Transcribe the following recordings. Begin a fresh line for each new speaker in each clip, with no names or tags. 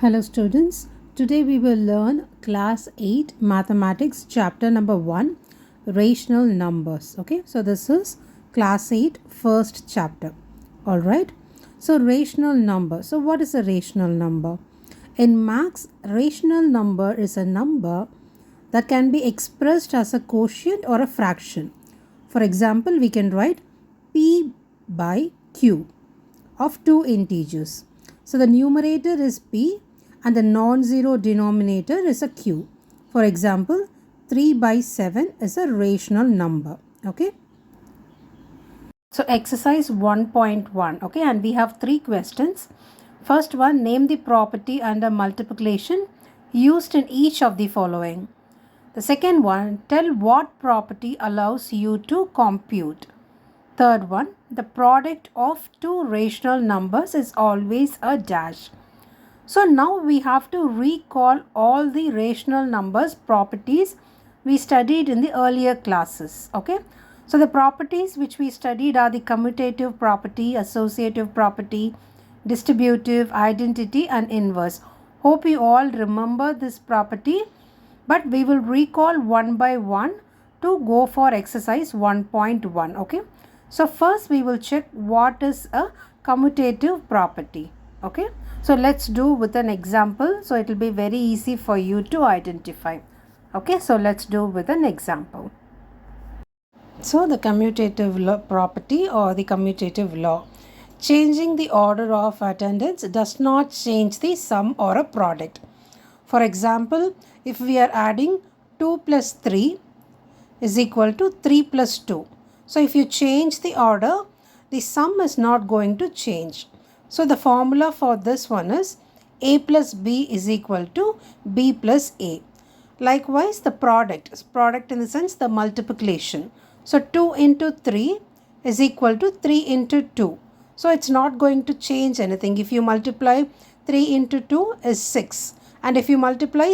Hello students, today we will learn class 8 mathematics chapter number 1 rational numbers. Okay, so this is class 8 first chapter. Alright, so rational number. So what is a rational number? In maths, rational number is a number that can be expressed as a quotient or a fraction. For example, we can write P by Q of two integers. So the numerator is P and the non-zero denominator is a Q. For example, 3 by 7 is a rational number. Okay. So exercise 1.1. Okay, and we have three questions. First one, name the property under multiplication used in each of the following. The second one, tell what property allows you to compute. Third one, the product of two rational numbers is always a dash. So now we have to recall all the rational numbers properties we studied in the earlier classes. Okay. So the properties which we studied are the commutative property, associative property, distributive, identity and inverse. Hope you all remember this property, but we will recall one by one to go for exercise 1.1. Okay. So first we will check what is a commutative property. Okay. So let's do with an example. So it will be very easy for you to identify. Okay. So let's do with an example. So the commutative property or the commutative law. Changing the order of attendance does not change the sum or a product. For example, if we are adding 2 plus 3 is equal to 3 plus 2. So if you change the order, the sum is not going to change. So the formula for this one is A plus B is equal to B plus A. Likewise, the product in the sense the multiplication. So 2 into 3 is equal to 3 into 2. So it's not going to change anything. If you multiply 3 into 2 is 6. And if you multiply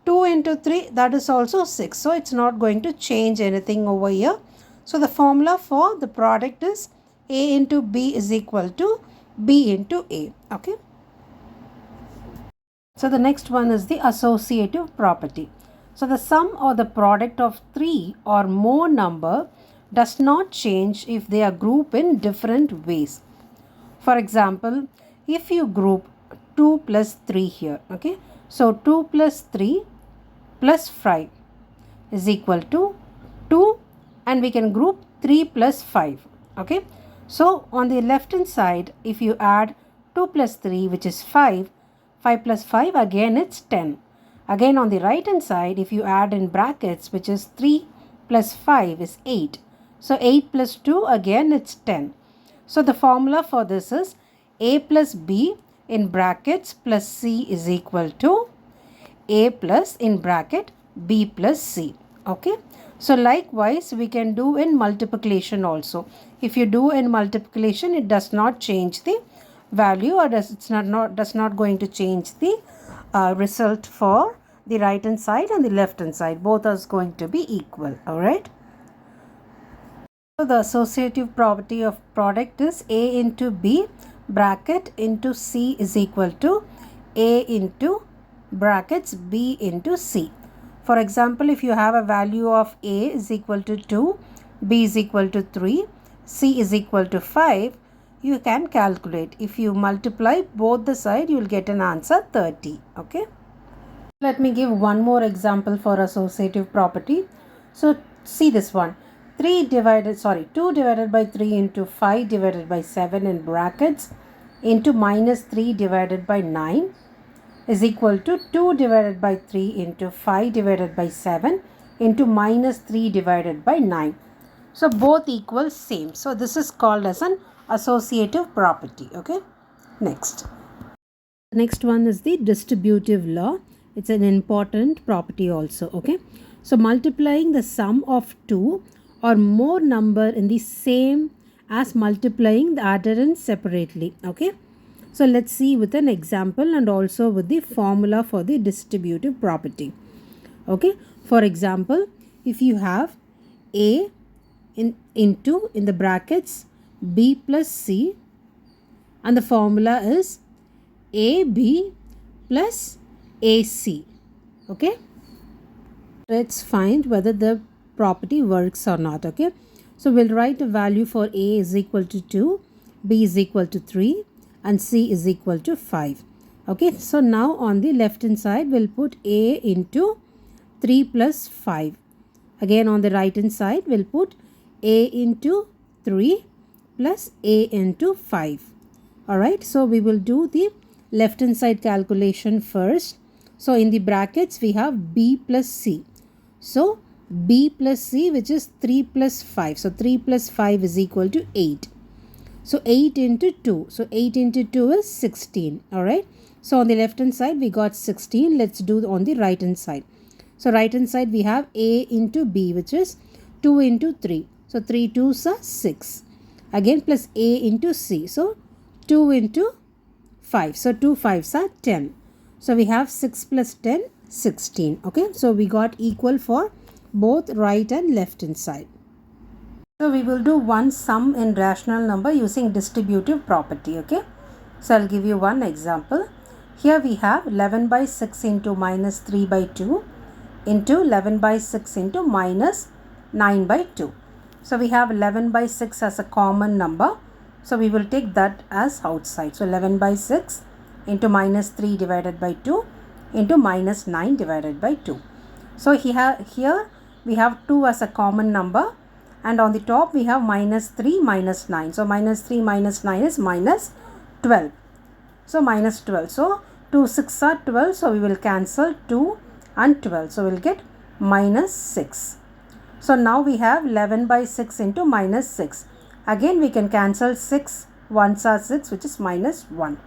2 into 3, that is also 6. So it's not going to change anything over here. So the formula for the product is A into B is equal to B into A. Okay. So the next one is the associative property. So the sum or the product of 3 or more number does not change if they are grouped in different ways. For example, if you group 2 plus 3 here. Okay. So 2 plus 3 plus 5 is equal to 2, and we can group 3 plus 5. Okay. So on the left hand side, if you add 2 plus 3 which is 5, 5 plus 5 again it's 10. Again on the right hand side, if you add in brackets which is 3 plus 5 is 8. So 8 plus 2 again it's 10. So the formula for this is A plus B in brackets plus C is equal to A plus in bracket B plus C. Okay. So likewise we can do in multiplication also. If you do in multiplication, it does not change the value, or does not going to change the result for the right hand side and the left hand side. Both are going to be equal. Alright. So the associative property of product is A into B bracket into C is equal to A into brackets B into C. For example, if you have a value of A is equal to 2, B is equal to 3, C is equal to 5, you can calculate. If you multiply both the side, you will get an answer 30. Okay. Let me give one more example for associative property. So see this one. 2 divided by 3 into 5 divided by 7 in brackets into minus 3 divided by 9 is equal to 2 divided by 3 into 5 divided by 7 into minus 3 divided by 9. So both equal same. So this is called as an associative property. Okay. Next. The next one is the distributive law. It's an important property also. Okay. So multiplying the sum of 2 or more number in the same as multiplying the adherents separately. Okay. So let's see with an example and also with the formula for the distributive property. Okay. For example, if you have A into in the brackets B plus C, and the formula is AB plus AC. Okay. Let's find whether the property works or not. Okay. So we'll write a value for A is equal to 2, B is equal to 3 and C is equal to 5. Okay. So now on the left hand side we'll put A into 3 plus 5. Again on the right hand side we'll put A into 3 plus A into 5. Alright, so we will do the left hand side calculation first. So in the brackets we have B plus C. So B plus C, which is 3 plus 5. So 3 plus 5 is equal to 8. So 8 into 2. So 8 into 2 is 16. Alright. So on the left hand side we got 16. Let's do on the right hand side. So right hand side we have A into B, which is 2 into 3. So 3 2s are 6. Again plus A into C. So 2 into 5. So 2 5s are 10. So we have 6 plus 10, 16. Okay. So we got equal for both right and left hand side. So we will do one sum in rational number using distributive property. Okay. So I'll give you one example. Here we have 11 by 6 into minus 3 by 2 into 11 by 6 into minus 9 by 2. So we have 11 by 6 as a common number. So we will take that as outside. So 11 by 6 into minus 3 divided by 2 into minus 9 divided by 2. So here we have 2 as a common number and on the top we have minus 3 minus 9. So minus 3 minus 9 is minus 12. So minus 12. So 2 6 are 12. So we will cancel 2 and 12. So we will get minus 6. So now we have 11 by 6 into minus 6. Again we can cancel 6 ones are 6, which is minus 1.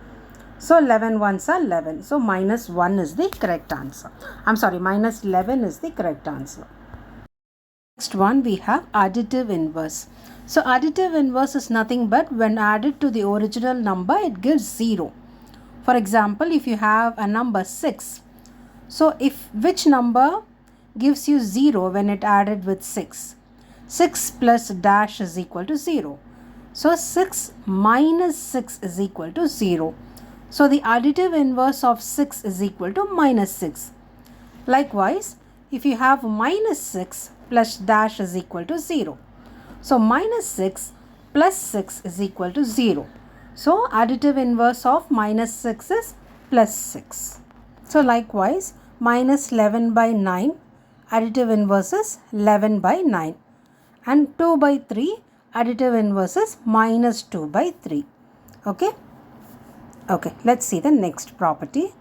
So 11 ones are 11. So minus 1 is the correct answer. I'm sorry, minus 11 is the correct answer. Next one we have additive inverse. So additive inverse is nothing but when added to the original number it gives 0. For example, if you have a number 6. So if which number gives you 0 when it added with 6? 6 plus dash is equal to 0. So 6 minus 6 is equal to 0. So the additive inverse of 6 is equal to minus 6. Likewise, if you have minus 6 plus dash is equal to 0. So minus 6 plus 6 is equal to 0. So additive inverse of minus 6 is plus 6. So likewise, minus 11 by 9, additive inverse is 11 by 9. And 2 by 3, additive inverse is minus 2 by 3. Okay. Okay, let's see the next property.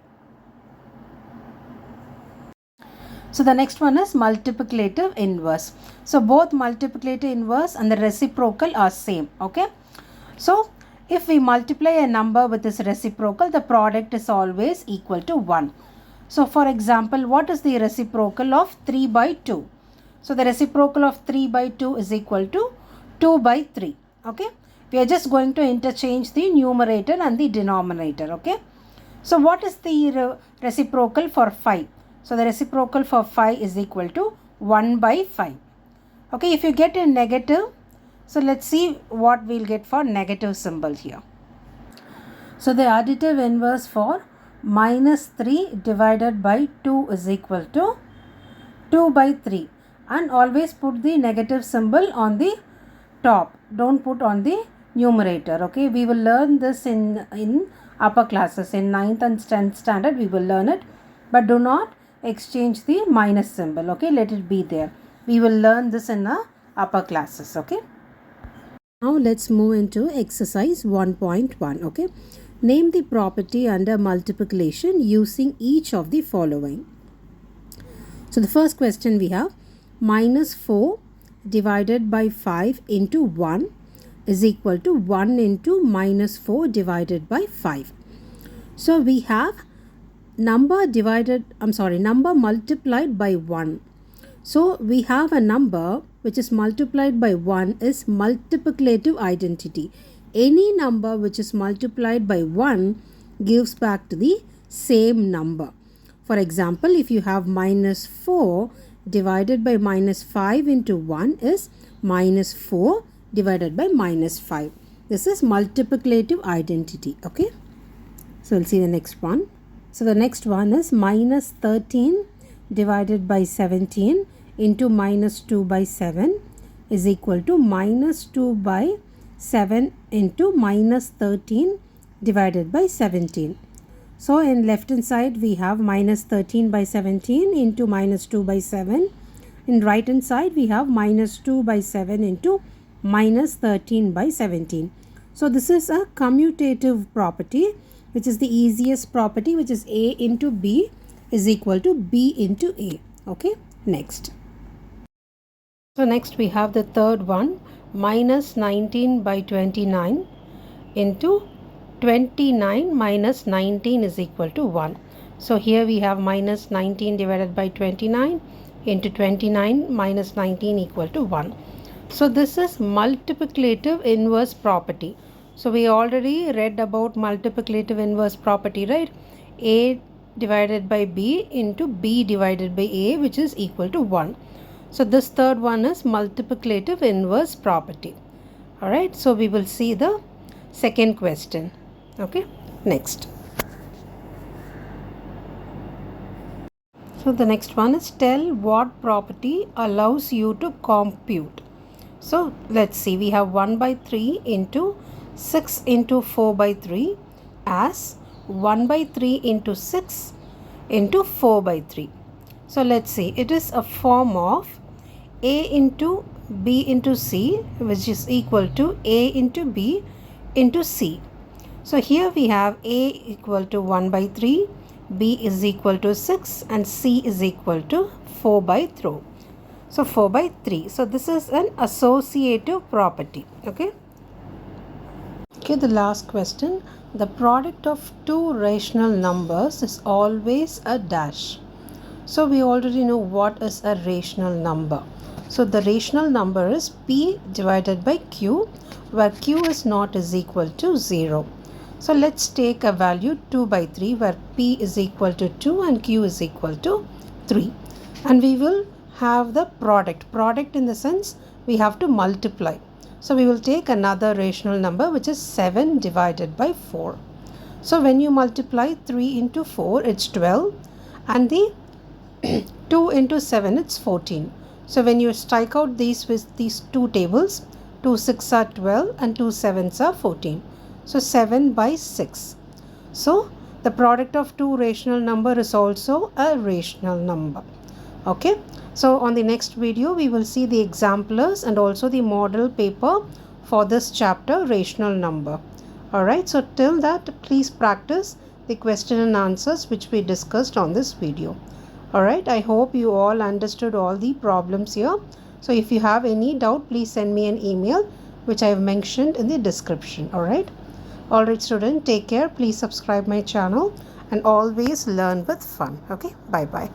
So the next one is multiplicative inverse. So both multiplicative inverse and the reciprocal are same. Okay. So if we multiply a number with its reciprocal, the product is always equal to 1. So for example, what is the reciprocal of 3 by 2? So the reciprocal of 3 by 2 is equal to 2 by 3. Okay. We are just going to interchange the numerator and the denominator. Okay. So what is the reciprocal for 5? So the reciprocal for 5 is equal to 1 by 5. Okay. If you get a negative, so let's see what we'll get for negative symbol here. So the additive inverse for minus 3 divided by 2 is equal to 2 by 3. And always put the negative symbol on the top. Don't put on the numerator. Okay, we will learn this in upper classes. In 9th and 10th standard we will learn it, but do not exchange the minus symbol. Okay, let it be there. We will learn this in upper classes. Okay, now let's move into exercise 1.1. Okay, name the property under multiplication using each of the following. So the first question we have, minus 4 divided by 5 into 1 is equal to 1 into minus 4 divided by 5. So we have number multiplied by 1. So we have a number which is multiplied by 1 is multiplicative identity. Any number which is multiplied by 1 gives back to the same number. For example, if you have minus 4 divided by minus 5 into 1 is minus 4 divided by minus 5. This is multiplicative identity. Okay. So we'll see the next one. So the next one is minus 13 divided by 17 into minus 2 by 7 is equal to minus 2 by 7 into minus 13 divided by 17. So in left hand side we have minus 13 by 17 into minus 2 by 7. In right hand side we have minus 2 by 7 into minus 13 by 17. So this is a commutative property, which is the easiest property, which is A into B is equal to B into A. Okay, next. So next we have the third one, minus 19 by 29 into 29 minus 19 is equal to 1. So here we have minus 19 divided by 29 into 29 minus 19 equal to 1. So this is multiplicative inverse property. So we already read about multiplicative inverse property, right? A divided by B into B divided by A, which is equal to 1. So this third one is multiplicative inverse property. Alright, so we will see the second question. Okay, next. So the next one is, tell what property allows you to compute. So let's see, we have 1 by 3 into 6 into 4 by 3 as 1 by 3 into 6 into 4 by 3. So let's see, it is a form of A into B into C, which is equal to A into B into C. So here we have A equal to 1 by 3, B is equal to 6 and C is equal to 4 by 3. So 4 by 3. So this is an associative property. Okay. Okay, the last question. The product of two rational numbers is always a dash. So we already know what is a rational number. So the rational number is P divided by Q, where Q is not is equal to 0. So let's take a value 2 by 3, where P is equal to 2 and Q is equal to 3. And we will have the product. Product in the sense we have to multiply. So we will take another rational number, which is 7 divided by 4. So when you multiply 3 into 4, it's 12. And the 2 into 7, it's 14. So when you strike out these with these two tables, 2 6 are 12 and 2 7s are 14. So 7 by 6. So the product of two rational number is also a rational number. Okay. So on the next video, we will see the exemplars and also the model paper for this chapter, rational number. Alright. So till that, please practice the question and answers which we discussed on this video. Alright. I hope you all understood all the problems here. So if you have any doubt, please send me an email, which I have mentioned in the description. Alright. Alright student, take care. Please subscribe my channel and always learn with fun. Okay. Bye bye.